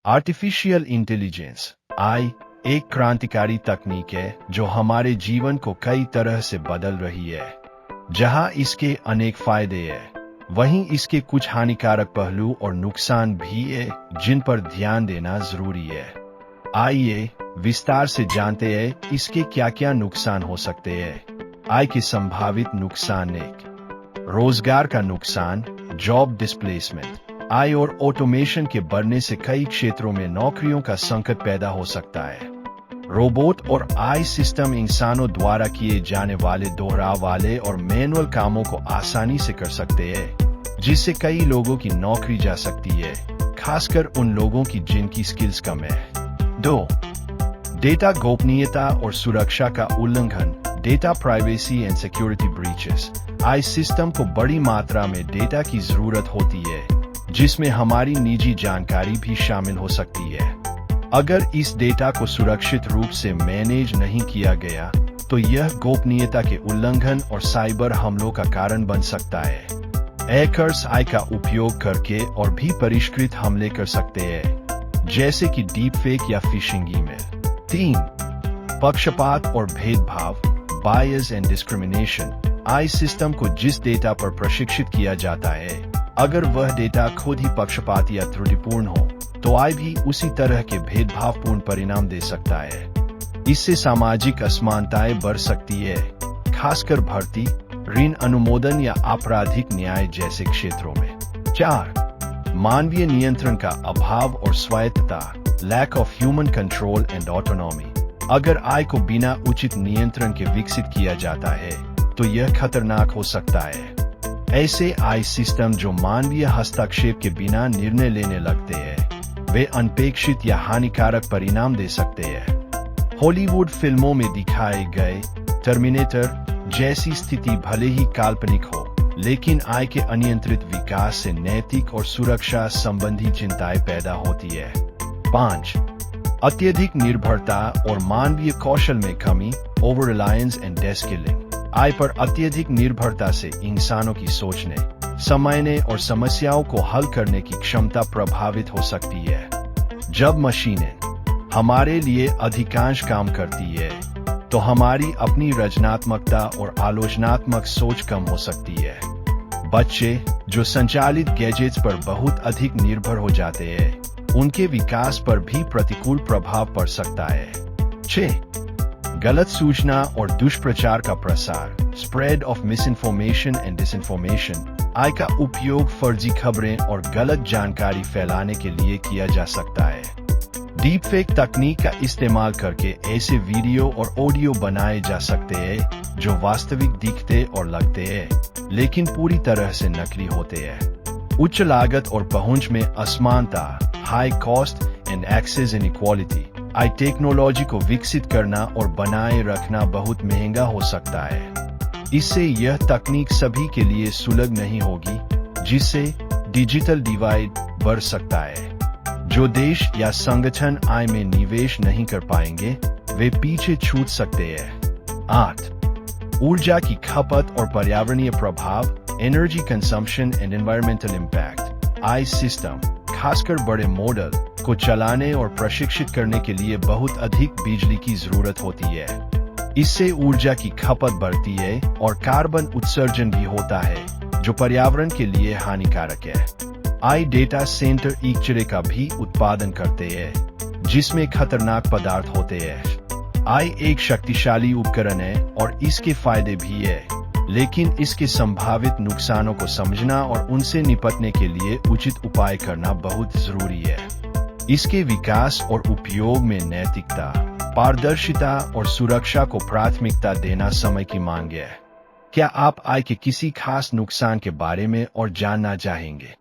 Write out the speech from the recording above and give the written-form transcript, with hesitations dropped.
Artificial intelligence आई एक क्रांतिकारी तकनीक है जो हमारे जीवन को कई तरह से बदल रही है। जहां इसके अनेक फायदे हैं, वहीं इसके कुछ हानिकारक पहलू और नुकसान भी है जिन पर ध्यान देना जरूरी है। आइए विस्तार से जानते हैं इसके क्या क्या नुकसान हो सकते हैं। आय के संभावित नुकसान। एक, रोजगार का नुकसान, जॉब डिस्प्लेसमेंट। आय और ऑटोमेशन के बढ़ने से कई क्षेत्रों में नौकरियों का संकट पैदा हो सकता है। रोबोट और आई सिस्टम इंसानों द्वारा किए जाने वाले दोहराव वाले और मैनुअल कामों को आसानी से कर सकते हैं, जिससे कई लोगों की नौकरी जा सकती है, खासकर उन लोगों की जिनकी स्किल्स कम है। 2. डेटा गोपनीयता और सुरक्षा का उल्लंघन, data privacy and security breaches. I system को बड़ी मात्रा में डेटा की जरूरत होती है, जिसमें हमारी निजी जानकारी भी शामिल हो सकती है। अगर इस डेटा को सुरक्षित रूप से मैनेज नहीं किया गया, तो यह गोपनीयता के उल्लंघन और साइबर हमलों का कारण बन सकता है। हैकर्स आई का उपयोग करके और भी परिष्कृत हमले कर सकते हैं, जैसे कि डीप फेक या फिशिंग ईमेल। 3. पक्षपात और भेदभाव, bias and discrimination. I system को जिस डेटा पर प्रशिक्षित किया जाता है, अगर वह डेटा खुद ही पक्षपात या त्रुटिपूर्ण हो, तो आई भी उसी तरह के भेदभावपूर्ण परिणाम दे सकता है। इससे सामाजिक असमानताएं बढ़ सकती है, खासकर भर्ती, ऋण अनुमोदन या आपराधिक न्याय जैसे क्षेत्रों में। 4. मानवीय नियंत्रण का अभाव और स्वायत्तता, lack of human control and autonomy. अगर आई को बिना उचित नियंत्रण के विकसित किया जाता है, तो यह खतरनाक हो सकता है। ऐसे आई सिस्टम जो मानवीय हस्तक्षेप के बिना निर्णय लेने लगते हैं, वे अनपेक्षित या हानिकारक परिणाम दे सकते हैं। हॉलीवुड फिल्मों में दिखाए गए टर्मिनेटर जैसी स्थिति भले ही काल्पनिक हो, लेकिन आई के अनियंत्रित विकास से नैतिक और सुरक्षा संबंधी चिंताएं पैदा होती है। 5. अत्यधिक निर्भरता और मानवीय कौशल में कमी, ओवर रिलायंस एंड डेस्किलिंग। आई पर अत्यधिक निर्भरता से इंसानों की सोचने, समझने और समस्याओं को हल करने की क्षमता प्रभावित हो सकती है। जब मशीनें हमारे लिए अधिकांश काम करती है, तो हमारी अपनी रचनात्मकता और आलोचनात्मक सोच कम हो सकती है। बच्चे जो संचालित गैजेट्स पर बहुत अधिक निर्भर हो जाते हैं, उनके विकास पर भी प्रतिकूल प्रभाव पड़ सकता है। 6. गलत सूचना और दुष्प्रचार का प्रसार, spread of misinformation and disinformation. AI का उपयोग फर्जी खबरें और गलत जानकारी फैलाने के लिए किया जा सकता है। डीप फेक तकनीक का इस्तेमाल करके ऐसे वीडियो और ऑडियो बनाए जा सकते हैं जो वास्तविक दिखते और लगते हैं, लेकिन पूरी तरह से नकली होते हैं। उच्च लागत और पहुंच में असमानता, high cost and access inequality. AI technology को विकसित करना और बनाए रखना बहुत महंगा हो सकता है। इससे यह तकनीक सभी के लिए सुलभ नहीं होगी, जिससे डिजिटल डिवाइड बढ़ सकता है। जो देश या संगठन आई में निवेश नहीं कर पाएंगे, वे पीछे छूट सकते हैं। 8. ऊर्जा की खपत और पर्यावरणीय प्रभाव, energy consumption and environmental impact. I system, खासकर बड़े मॉडल को चलाने और प्रशिक्षित करने के लिए बहुत अधिक बिजली की जरूरत होती है। इससे ऊर्जा की खपत बढ़ती है और कार्बन उत्सर्जन भी होता है, जो पर्यावरण के लिए हानिकारक है। आई डेटा सेंटर ईचरे का भी उत्पादन करते हैं, जिसमें खतरनाक पदार्थ होते हैं। आई एक शक्तिशाली उपकरण है और इसके फायदे भी है, लेकिन इसके संभावित नुकसानों को समझना और उनसे निपटने के लिए उचित उपाय करना बहुत जरूरी है। इसके विकास और उपयोग में नैतिकता, पारदर्शिता और सुरक्षा को प्राथमिकता देना समय की मांग है। क्या आप आई के किसी खास नुकसान के बारे में और जानना चाहेंगे?